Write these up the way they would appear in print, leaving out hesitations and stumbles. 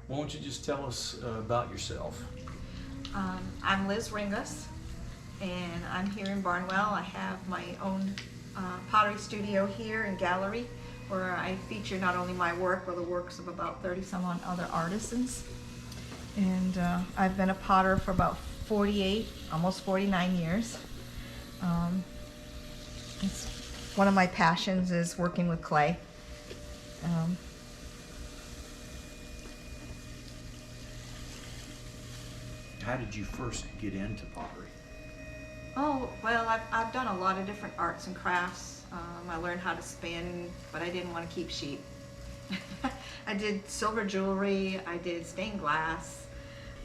Why don't you just tell us about yourself? I'm Liz Ringus, and I'm here in Barnwell. I have my own pottery studio here and gallery where I feature not only my work, but the works of about 30 some odd other artisans. And I've been a potter for about 48, almost 49 years. It's one of my passions is working with clay. How did you first get into pottery? Oh, well, I've done a lot of different arts and crafts. I learned how to spin, but I didn't want to keep sheep. I did silver jewelry, I did stained glass.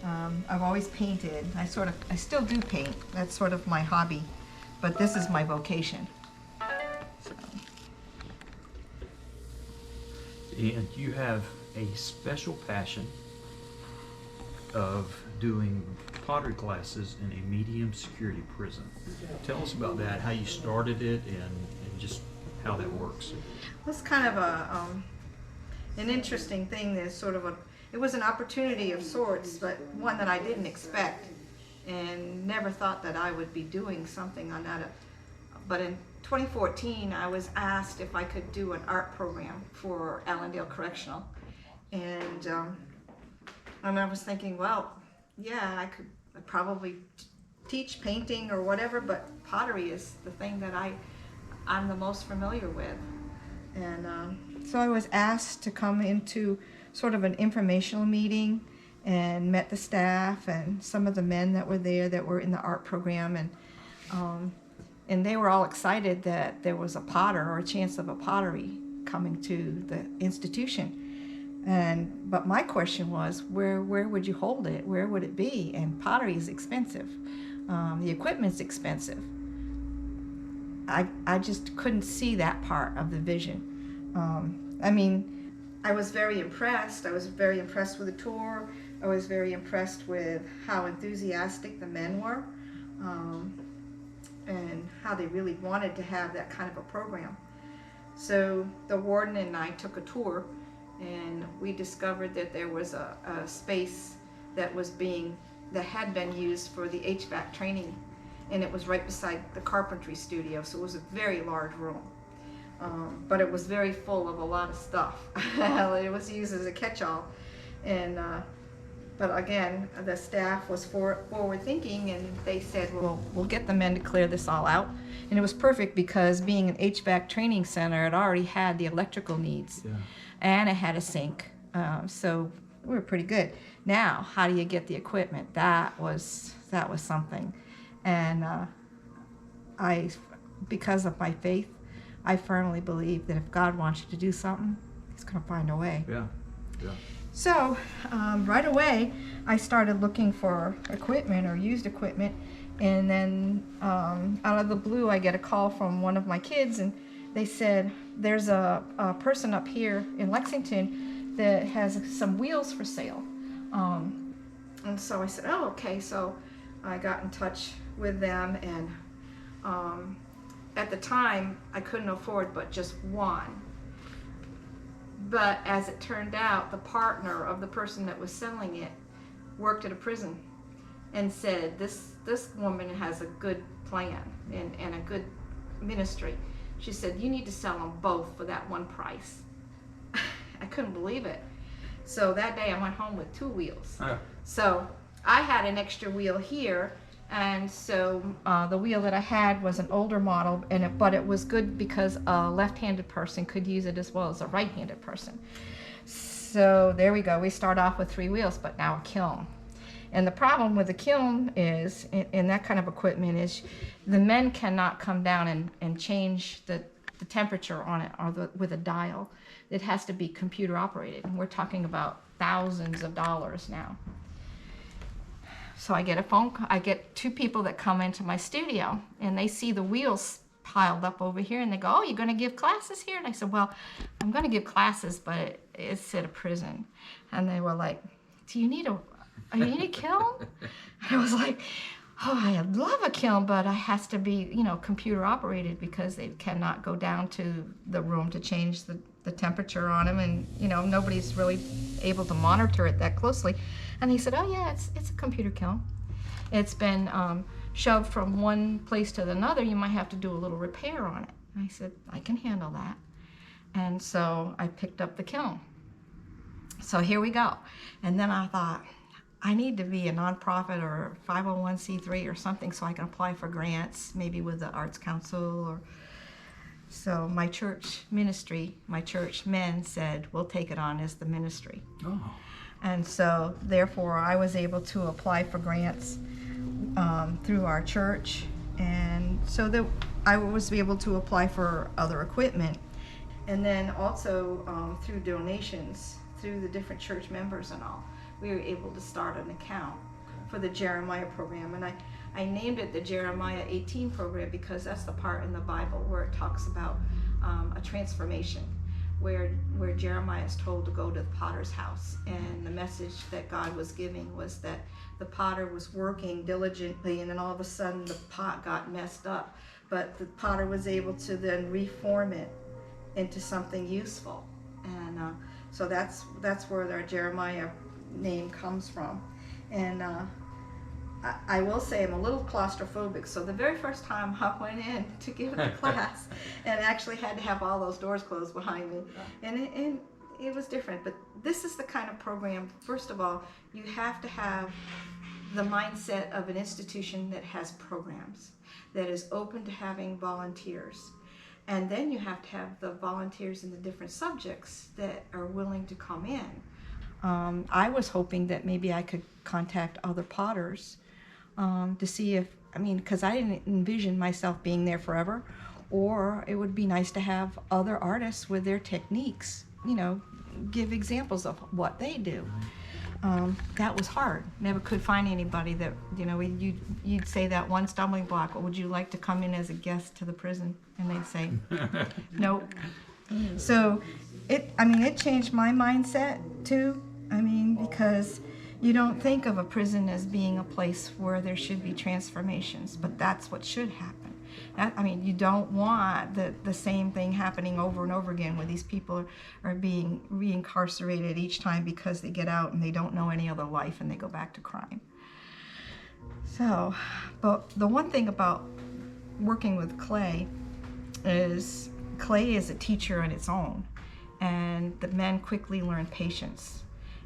I've always painted. I still do paint. That's sort of my hobby, but this is my vocation. So. And you have a special passion of doing pottery classes in a medium security prison. Tell us about that, how you started it, and just how that works. It's kind of an interesting thing. There's sort of it was an opportunity of sorts, but one that I didn't expect and never thought that I would be doing something on that. But in 2014, I was asked if I could do an art program for Allendale Correctional. And I was thinking, well, yeah, I'd probably teach painting or whatever, but pottery is the thing that I'm the most familiar with. And so I was asked to come into sort of an informational meeting and met the staff and some of the men that were there that were in the art program, and they were all excited that there was a potter or a chance of a pottery coming to the institution. But my question was, where would you hold it? Where would it be? And pottery is expensive. The equipment's expensive. I just couldn't see that part of the vision. I mean, I was very impressed. I was very impressed with the tour. I was very impressed with how enthusiastic the men were, and how they really wanted to have that kind of a program. So the warden and I took a tour, and we discovered that there was a space that had been used for the HVAC training, and it was right beside the carpentry studio, so it was a very large room. But it was very full of a lot of stuff. It was used as a catch-all. And but again, the staff was forward thinking, and they said, well, we'll get the men to clear this all out. And it was perfect because being an HVAC training center, it already had the electrical needs. Yeah. And it had a sink. So we were pretty good. Now, how do you get the equipment? That was something. And because of my faith, I firmly believe that if God wants you to do something, He's going to find a way. Yeah, yeah. So right away, I started looking for equipment or used equipment, and then out of the blue, I get a call from one of my kids, and they said, there's a person up here in Lexington that has some wheels for sale. And so I said, oh, okay. So I got in touch with them, and at the time, I couldn't afford but just one. But as it turned out, the partner of the person that was selling it worked at a prison and said, this woman has a good plan and a good ministry. She said, you need to sell them both for that one price. I couldn't believe it. So that day I went home with 2 wheels. Oh. So I had an extra wheel here. And so the wheel that I had was an older model, but it was good because a left-handed person could use it as well as a right-handed person. So there we go. We start off with 3 wheels, but now a kiln. And the problem with the kiln is, in that kind of equipment, is the men cannot come down and change the temperature on it with a dial. It has to be computer operated. And we're talking about thousands of dollars now. So I get a phone call. I get 2 people that come into my studio, and they see the wheels piled up over here, and they go, oh, you're going to give classes here? And I said, well, I'm going to give classes, but it's at a prison. And they were like, do you need a kiln? And I was like, oh, I love a kiln, but it has to be, computer operated because they cannot go down to the room to change the temperature on them, and nobody's really able to monitor it that closely. And he said, oh yeah, it's a computer kiln. It's been shoved from one place to another. You might have to do a little repair on it. And I said, I can handle that. And so I picked up the kiln. So here we go. And then I thought, I need to be a nonprofit or 501c3 or something so I can apply for grants, maybe with the Arts Council. So my church ministry, my church men said, we'll take it on as the ministry. Oh. And so therefore I was able to apply for grants through our church. And so that I was able to apply for other equipment. And then also through donations, through the different church members and all, we were able to start an account for the Jeremiah program. And I named it the Jeremiah 18 program because that's the part in the Bible where it talks about a transformation, where Jeremiah is told to go to the potter's house. And the message that God was giving was that the potter was working diligently, and then all of a sudden the pot got messed up. But the potter was able to then reform it into something useful. And so that's where our Jeremiah name comes from. And I will say I'm a little claustrophobic, so the very first time I went in to give the class and actually had to have all those doors closed behind me, and it was different. But this is the kind of program, first of all, you have to have the mindset of an institution that has programs, that is open to having volunteers. And then you have to have the volunteers in the different subjects that are willing to come in. I was hoping that maybe I could contact other potters to see if, because I didn't envision myself being there forever, or it would be nice to have other artists with their techniques, give examples of what they do. That was hard. Never could find anybody that, you'd say that one stumbling block, well, would you like to come in as a guest to the prison? And they'd say, nope. So it changed my mindset too. Because you don't think of a prison as being a place where there should be transformations, but that's what should happen. You don't want the same thing happening over and over again where these people are being reincarcerated each time because they get out and they don't know any other life and they go back to crime. So, but the one thing about working with clay is a teacher on its own, and the men quickly learn patience.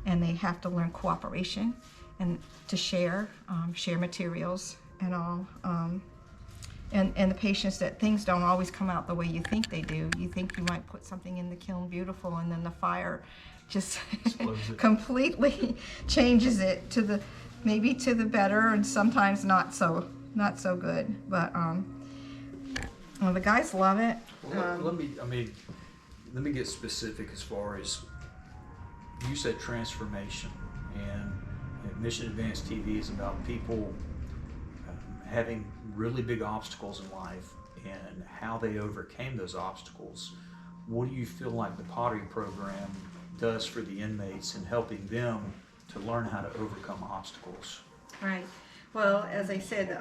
And they have to learn cooperation and to share materials and all. And the patience that things don't always come out the way you think they do. You think you might put something in the kiln beautiful, and then the fire just completely changes it to maybe to the better, and sometimes not so good. But the guys love it. Well, let me get specific as far as you said transformation, and Mission Advanced TV is about people having really big obstacles in life and how they overcame those obstacles. What do you feel like the Pottery program does for the inmates in helping them to learn how to overcome obstacles? Right. Well, as I said,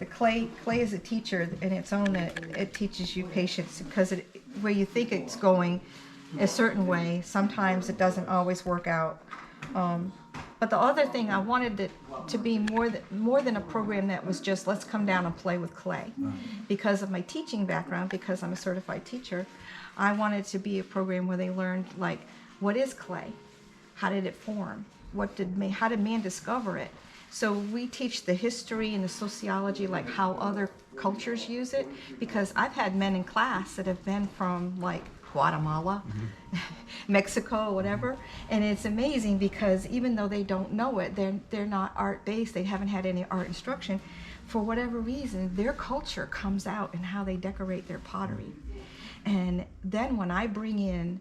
the clay is a teacher in its own. It teaches you patience, because where you think it's going a certain way, sometimes it doesn't always work out. But the other thing, I wanted it to be more than a program that was just let's come down and play with clay. Because of my teaching background, because I'm a certified teacher, I wanted to be a program where they learned, like, what is clay? How did it form? How did man discover it? So we teach the history and the sociology, like how other cultures use it, because I've had men in class that have been from like Guatemala, Mexico, whatever, and it's amazing because even though they don't know it, they're not art-based, they haven't had any art instruction, for whatever reason, their culture comes out in how they decorate their pottery. And then when I bring in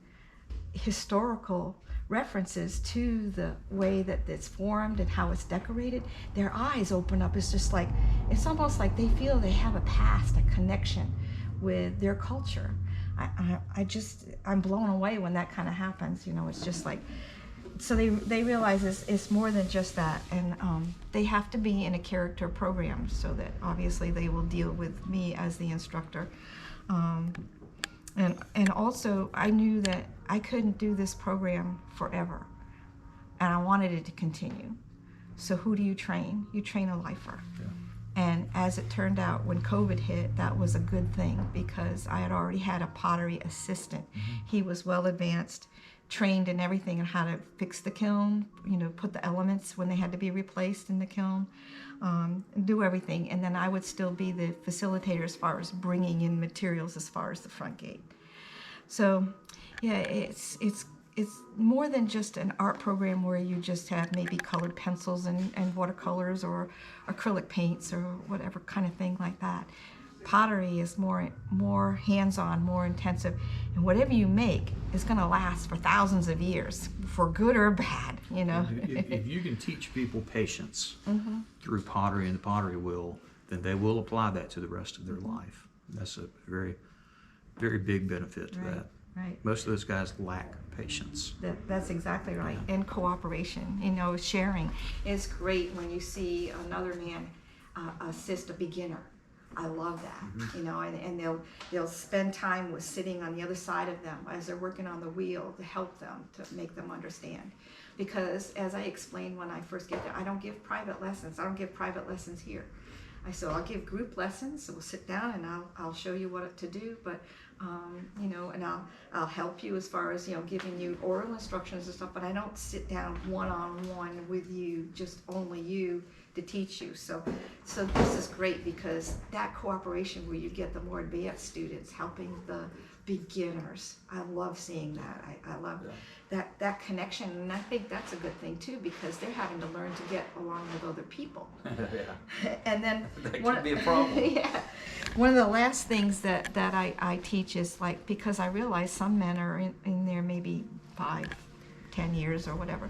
historical references to the way that it's formed and how it's decorated, their eyes open up. It's just like, it's almost like they feel they have a past, a connection with their culture. I'm blown away when that kind of happens. It's just like, so they realize it's more than just that, and they have to be in a character program so that obviously they will deal with me as the instructor. And also I knew that I couldn't do this program forever, and I wanted it to continue. So who do you train? You train a lifer. Yeah. And as it turned out, when COVID hit, that was a good thing, because I had already had a pottery assistant. He was well advanced, trained in everything on how to fix the kiln, put the elements when they had to be replaced in the kiln, do everything. And then I would still be the facilitator as far as bringing in materials as far as the front gate. So yeah, it's more than just an art program where you just have maybe colored pencils and watercolors or acrylic paints or whatever kind of thing like that. Pottery is more hands-on, more intensive, and whatever you make is going to last for thousands of years, for good or bad, If you can teach people patience through pottery and the pottery wheel, then they will apply that to the rest of their life. That's a very, very big benefit to that. Right. Most of those guys lack patience. That's exactly right. And cooperation, sharing is great when you see another man assist a beginner. I love that, and they'll spend time with sitting on the other side of them as they're working on the wheel to help them, to make them understand. Because as I explained when I first get there, I don't give private lessons. I don't give private lessons here. I'll give group lessons. So we'll sit down and I'll show you what to do, but and I'll help you as far as giving you oral instructions and stuff. But I don't sit down one-on-one with you, just only you, to teach you. So this is great, because that cooperation where you get the more advanced students helping the beginners. I love seeing that. I love that connection, and I think that's a good thing too, because they're having to learn to get along with other people. Yeah. And then that could be a problem. yeah. One of the last things that I teach is, because I realize some men are in there maybe 5-10 years or whatever,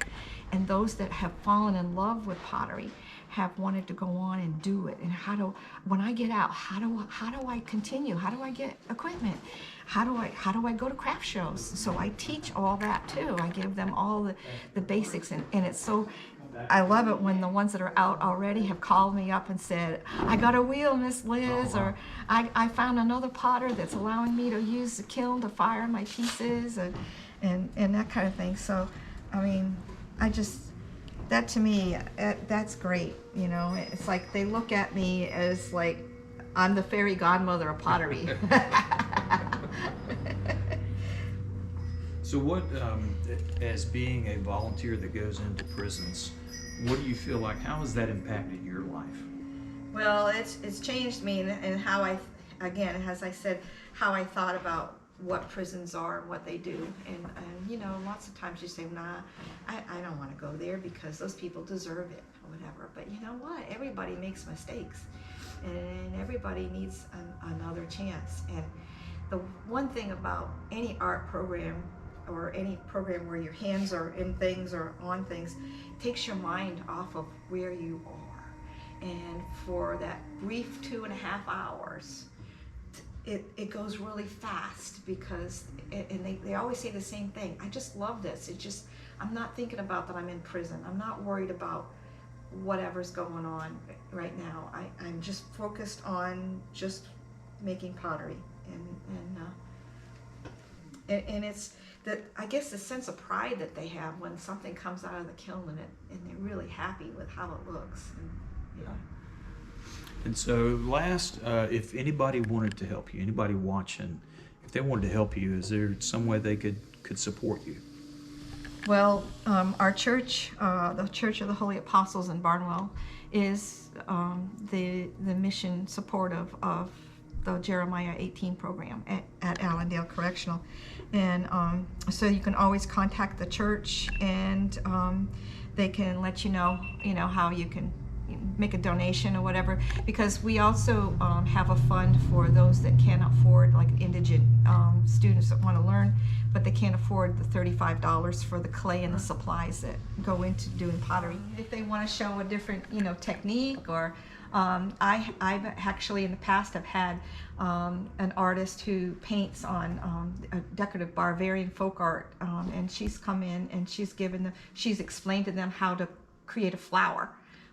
and those that have fallen in love with pottery have wanted to go on and do it. And when I get out, how do I continue? How do I get equipment? How do I go to craft shows? So I teach all that too. I give them all the basics, and it's so, I love it when the ones that are out already have called me up and said, I got a wheel, Miss Liz, or I found another potter that's allowing me to use the kiln to fire my pieces, and that kind of thing. So, that to me, that's great. It's like they look at me as like I'm the fairy godmother of pottery. So what, as being a volunteer that goes into prisons, what do you feel like, how has that impacted your life? Well, it's changed me and how again, as I said, how I thought about what prisons are and what they do. And lots of times you say, nah, I don't want to go there because those people deserve it or whatever. But you know what? Everybody makes mistakes, and everybody needs another chance. And the one thing about any art program or any program where your hands are in things or on things, takes your mind off of where you are. And for that brief 2.5 hours, it goes really fast, because and they always say the same thing. I just love this. I'm not thinking about that I'm in prison. I'm not worried about whatever's going on right now. I'm just focused on just making pottery, and it's that, I guess, the sense of pride that they have when something comes out of the kiln and they're really happy with how it looks. And so last, if anybody wanted to help you, anybody watching, if they wanted to help you, is there some way they could support you? Well, our church, the Church of the Holy Apostles in Barnwell, is the mission supportive of the Jeremiah 18 program at Allendale Correctional. And so you can always contact the church, and they can let you know how you can make a donation or whatever, because we also have a fund for those that can't afford, like indigent students that want to learn, but they can't afford the $35 for the clay and the supplies that go into doing pottery. If they want to show a different technique, or I've actually in the past have had an artist who paints on a decorative Bavarian folk art, and she's come in and she's explained to them how to create a flower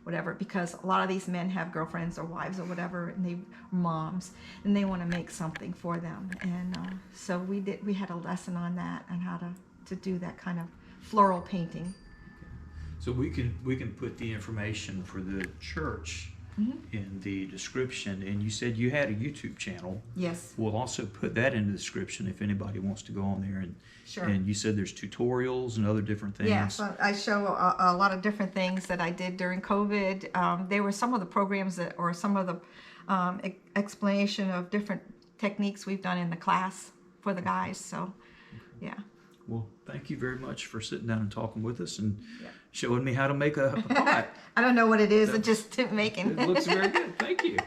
whatever, because a lot of these men have girlfriends or wives or whatever, and they moms, and they want to make something for them. And so we had a lesson on that, on how to do that kind of floral painting. So we can put the information for the church in the description. And you said you had a YouTube channel. Yes. We'll also put that in the description if anybody wants to go on there. And Sure. And you said there's tutorials and other different things. Yeah, so I show a lot of different things that I did during COVID. There were some of the programs or some of the explanation of different techniques we've done in the class for the guys. So, yeah. Well, thank you very much for sitting down and talking with us and Yeah. showing me how to make a pot. I don't know what it is. I just didn't make it. It looks very good. Thank you.